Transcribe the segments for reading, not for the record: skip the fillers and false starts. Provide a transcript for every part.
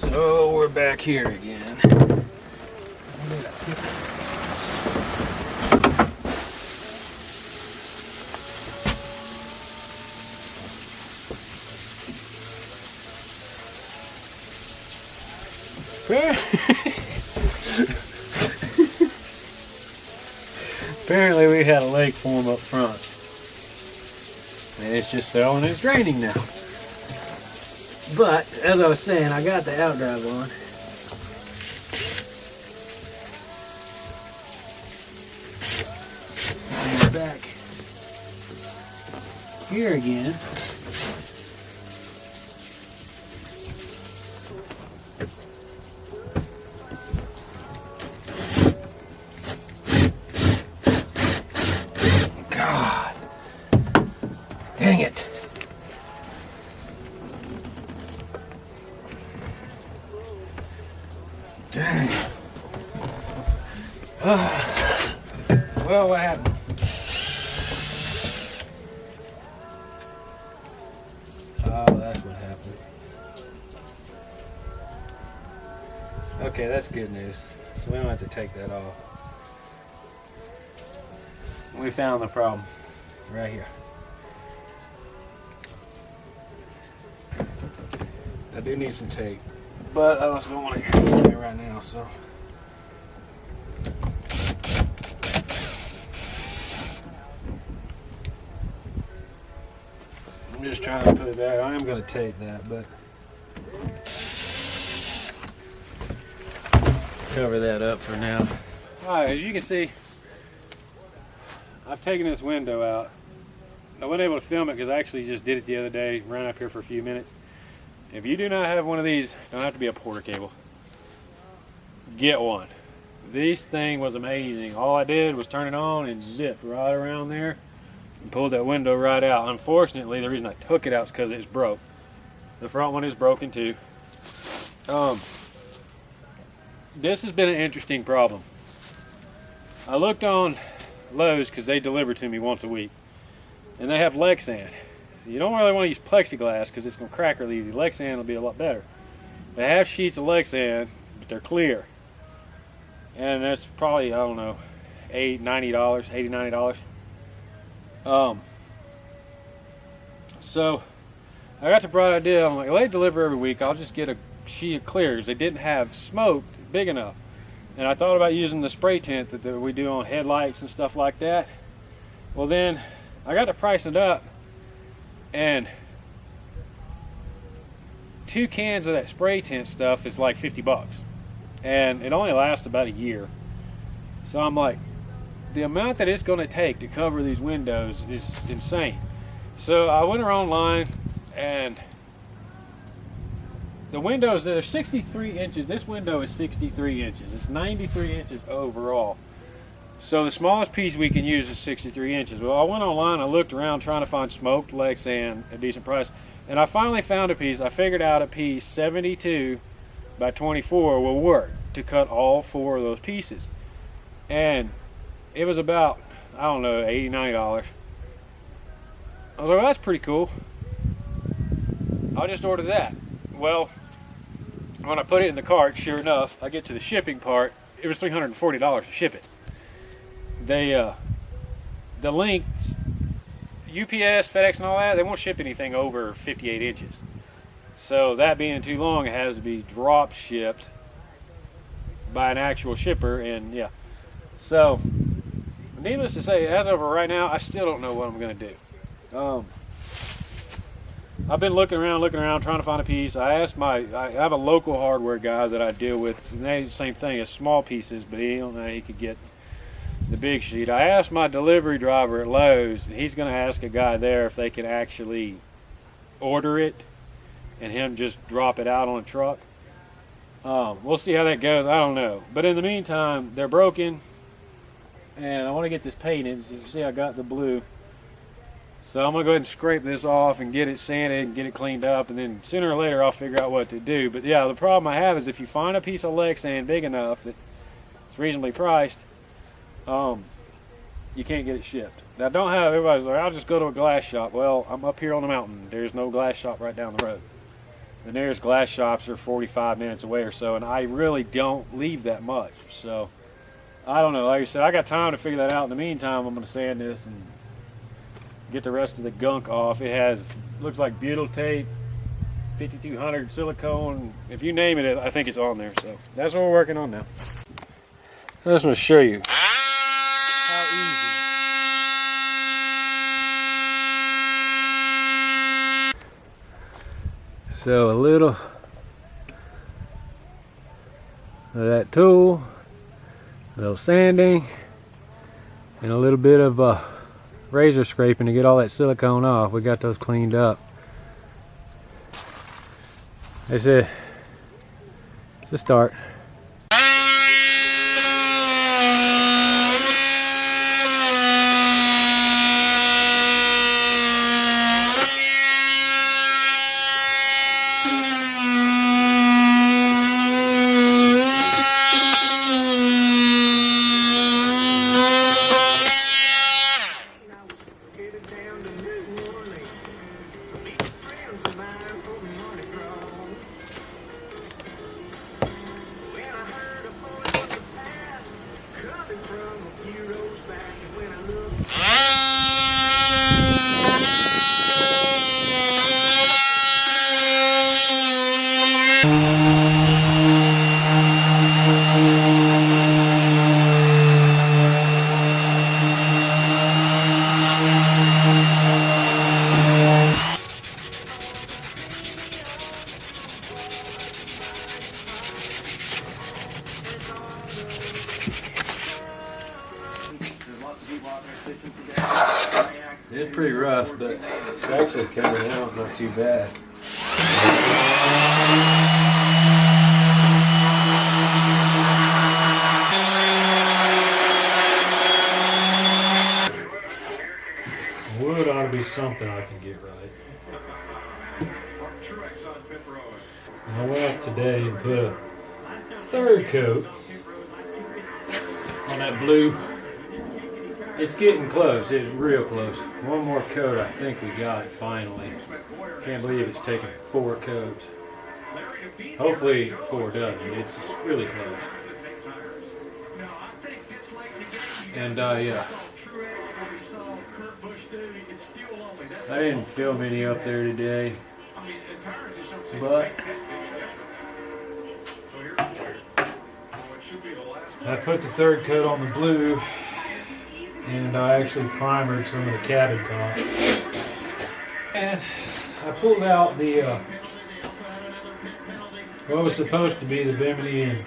So we're back here again. Apparently we had a lake form up front. And it's just fell and it's draining now. But, as I was saying, I got the outdrive on. And we're back here again. God. Dang it. Dang. Well, what happened? Oh, that's what happened. Okay, that's good news. So we don't have to take that off. We found the problem right here. I do need some tape, but I also don't want to get it right now, so. I'm just trying to put it back. I am going to tape that, but cover that up for now. Alright, as you can see, I've taken this window out. I wasn't able to film it because I actually just did it the other day, ran up here for a few minutes. If you do not have one of these, don't have to be a porter cable, get one. This thing was amazing. All I did was turn it on and zipped right around there and pulled that window right out. Unfortunately, the reason I took it out is because it's broke. The front one is broken too. This has been an interesting problem. I looked on Lowe's because they deliver to me once a week, and they have Lexan. You don't really want to use plexiglass because it's going to crack really easy. Lexan will be a lot better. They have sheets of Lexan, but they're clear. And that's probably, I don't know, $80, $90. So I got the bright idea. I'm like, well, they deliver every week. I'll just get a sheet of clear because they didn't have smoke big enough. And I thought about using the spray tint that we do on headlights and stuff like that. Well, then I got to price it up. And 2 cans of that spray tint stuff is like 50 bucks. And it only lasts about a year. So I'm like, the amount that it's going to take to cover these windows is insane. So I went online, and the windows that are 63 inches, this window is 63 inches. It's 93 inches overall. So the smallest piece we can use is 63 inches. Well, I went online, I looked around trying to find smoked Lexan at a decent price, and I finally found a piece. I figured out a piece 72 by 24 will work to cut all 4 of those pieces. And it was about, I don't know, $80, $90. I was like, well, that's pretty cool. I'll just order that. Well, when I put it in the cart, sure enough, I get to the shipping part, it was $340 to ship it. The length, UPS, FedEx, and all that, they won't ship anything over 58 inches. So that being too long, it has to be drop shipped by an actual shipper, and yeah. So, needless to say, as of right now, I still don't know what I'm going to do. I've been looking around, trying to find a piece. I have a local hardware guy that I deal with, and they same thing, as small pieces, but he don't know he could get the big sheet. I asked my delivery driver at Lowe's, and he's going to ask a guy there if they can actually order it and him just drop it out on a truck. We'll see how that goes. I don't know. But in the meantime, they're broken, and I want to get this painted. As you see, I got the blue. So I'm going to go ahead and scrape this off and get it sanded and get it cleaned up, and then sooner or later I'll figure out what to do. But yeah, the problem I have is if you find a piece of Lexan big enough that it's reasonably priced, you can't get it shipped. Now, don't have everybody's like, I'll just go to a glass shop. Well, I'm up here on the mountain. There's no glass shop right down the road. The nearest glass shops are 45 minutes away or so, and I really don't leave that much. So I don't know. Like I said, I got time to figure that out. In the meantime, I'm going to sand this and get the rest of the gunk off. It has, looks like butyl tape, 5200 silicone. If you name it, I think it's on there. So that's what we're working on now. I just want to show you how easy. So a little of that tool, a little sanding, and a little bit of razor scraping to get all that silicone off. We got those cleaned up. It's a start. It's pretty rough, but it's actually coming out not too bad. Wood ought to be something I can get right. I went up today and put a third coat on that blue. It's getting close. It's real close. One more coat, I think we got it finally. Can't believe it's taken 4 coats. Hopefully 4 doesn't. It's just really close. And yeah, I didn't film any up there today, but I put the third coat on the blue. And I actually primered some of the cabin top. And I pulled out the what was supposed to be the bimini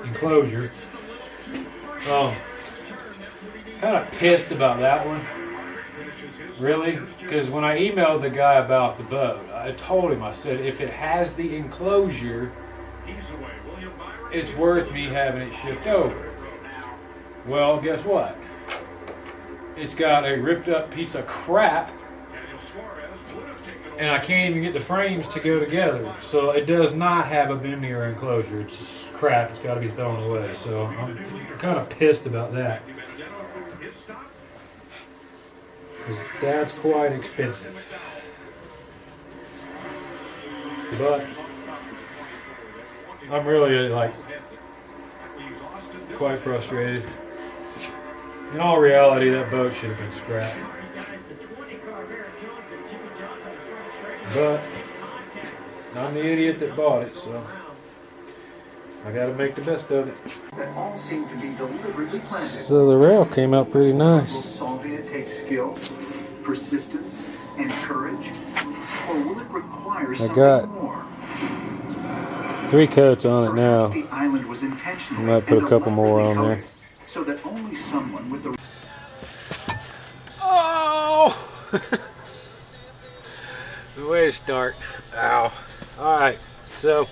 enclosure. Kind of pissed about that one. Really? Because when I emailed the guy about the boat, I told him, I said, if it has the enclosure, it's worth me having it shipped over. Well, guess what? It's got a ripped up piece of crap, and I can't even get the frames to go together. So it does not have a bimini or enclosure. It's just crap. It's got to be thrown away. So I'm kind of pissed about that, because that's quite expensive. But I'm really like quite frustrated. In all reality, that boat should have been scrapped. But I'm the idiot that bought it, so I got to make the best of it. That all seem to be deliberately planted. So the rail came out pretty nice. Will solving it take skill, persistence, and courage, or will it require something more? 3 coats on it now. The island was intentional. I might put a couple more on there. So that only someone with the... Oh! The way to start. Ow. Alright, so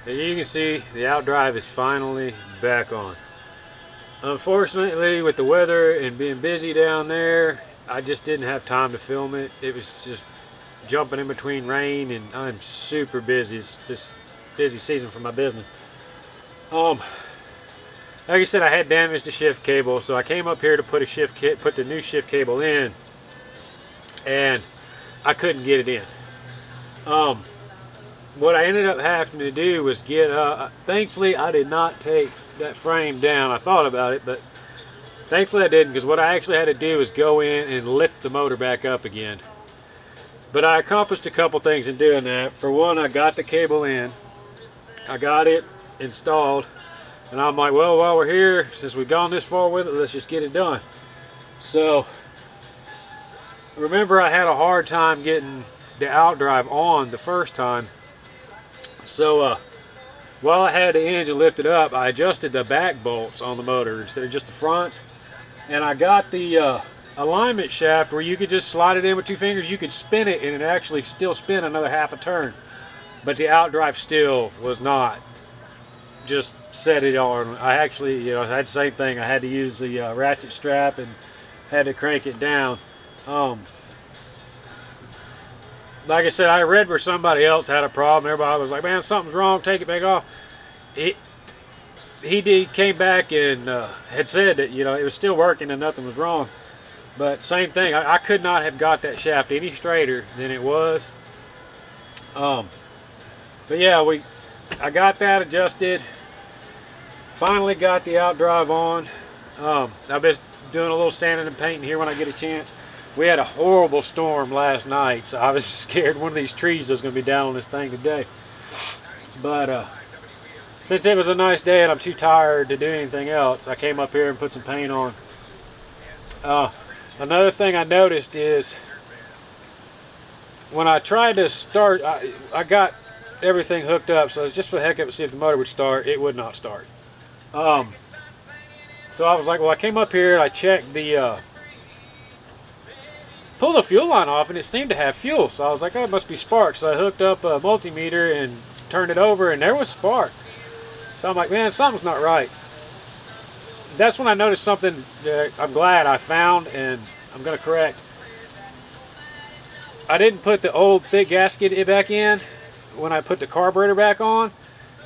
as you can see, the outdrive is finally back on. Unfortunately, with the weather and being busy down there, I just didn't have time to film it. It was just jumping in between rain, and I'm super busy. It's this busy season for my business. Like I said, I had damaged the shift cable, so I came up here to put the new shift cable in, and I couldn't get it in. What I ended up having to do was get, thankfully I did not take that frame down. I thought about it, but thankfully I didn't, because what I actually had to do was go in and lift the motor back up again. But I accomplished a couple things in doing that. For one, I got the cable in. I got it installed. And I'm like, well, while we're here, since we've gone this far with it, let's just get it done. So, remember I had a hard time getting the outdrive on the first time. So, while I had the engine lifted up, I adjusted the back bolts on the motor instead of just the front. And I got the alignment shaft where you could just slide it in with 2 fingers. You could spin it and it actually still spin another half a turn. But the outdrive still was not just set it on. I actually, you know, I had the same thing. I had to use the ratchet strap and had to crank it down. Like I said, I read where somebody else had a problem. Everybody was like, man, something's wrong, take it back off. He came back and had said that, you know, it was still working and nothing was wrong. But same thing, I could not have got that shaft any straighter than it was. But yeah, I got that adjusted. Finally got the outdrive on. I've been doing a little sanding and painting here when I get a chance. We had a horrible storm last night, so I was scared one of these trees was going to be down on this thing today. But since it was a nice day and I'm too tired to do anything else, I came up here and put some paint on. Another thing I noticed is when I tried to start, I got everything hooked up, so just for the heck of it, see if the motor would start. It would not start. So I was like, well, I came up here and I checked the pulled the fuel line off and it seemed to have fuel, so I was like, oh, it must be spark. So I hooked up a multimeter and turned it over and there was spark. So I'm like, man, something's not right. That's when I noticed something that I'm glad I found and I'm going to correct. I didn't put the old thick gasket back in when I put the carburetor back on,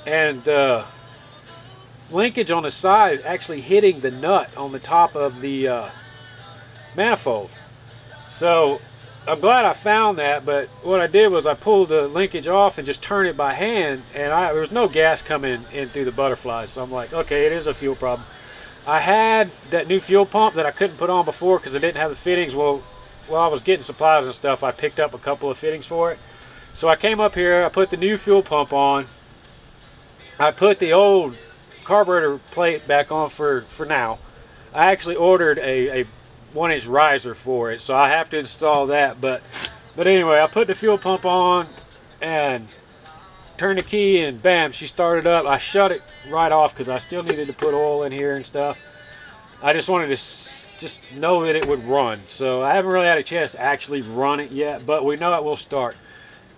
and linkage on the side actually hitting the nut on the top of the manifold. So I'm glad I found that, but what I did was I pulled the linkage off and just turned it by hand, and there was no gas coming in through the butterflies. So I'm like, okay, it is a fuel problem. I had that new fuel pump that I couldn't put on before because I didn't have the fittings. Well, while I was getting supplies and stuff, I picked up a couple of fittings for it. So I came up here, I put the new fuel pump on. I put the old carburetor plate back on for now. I actually ordered a 1-inch riser for it, so I have to install that. But anyway, I put the fuel pump on and turned the key and bam, she started up. I shut it right off because I still needed to put oil in here and stuff. I just wanted to just know that it would run. So I haven't really had a chance to actually run it yet, but we know it will start.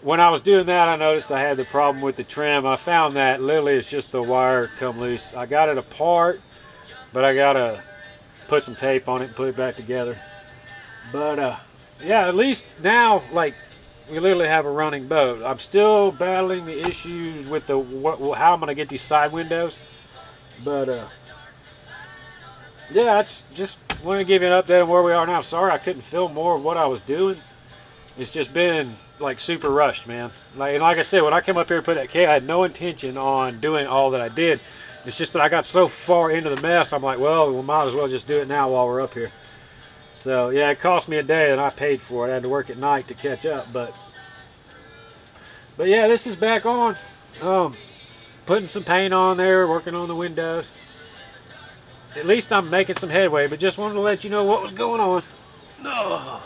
When I was doing that, I noticed I had the problem with the trim. I found that literally it's just the wire come loose. I got it apart, but I gotta put some tape on it and put it back together. But yeah, at least now, like, we literally have a running boat. I'm still battling the issues with how I'm gonna get these side windows. But yeah, that's just want to give you an update on where we are now. Sorry I couldn't film more of what I was doing. It's just been like super rushed, man. Like I said, when I came up here and put that cable, I had no intention on doing all that I did. It's just that I got so far into the mess, I'm like, well, we might as well just do it now while we're up here. So yeah, it cost me a day and I paid for it. I had to work at night to catch up, but yeah, this is back on. Putting some paint on there, working on the windows. At least I'm making some headway, but just wanted to let you know what was going on. Oh.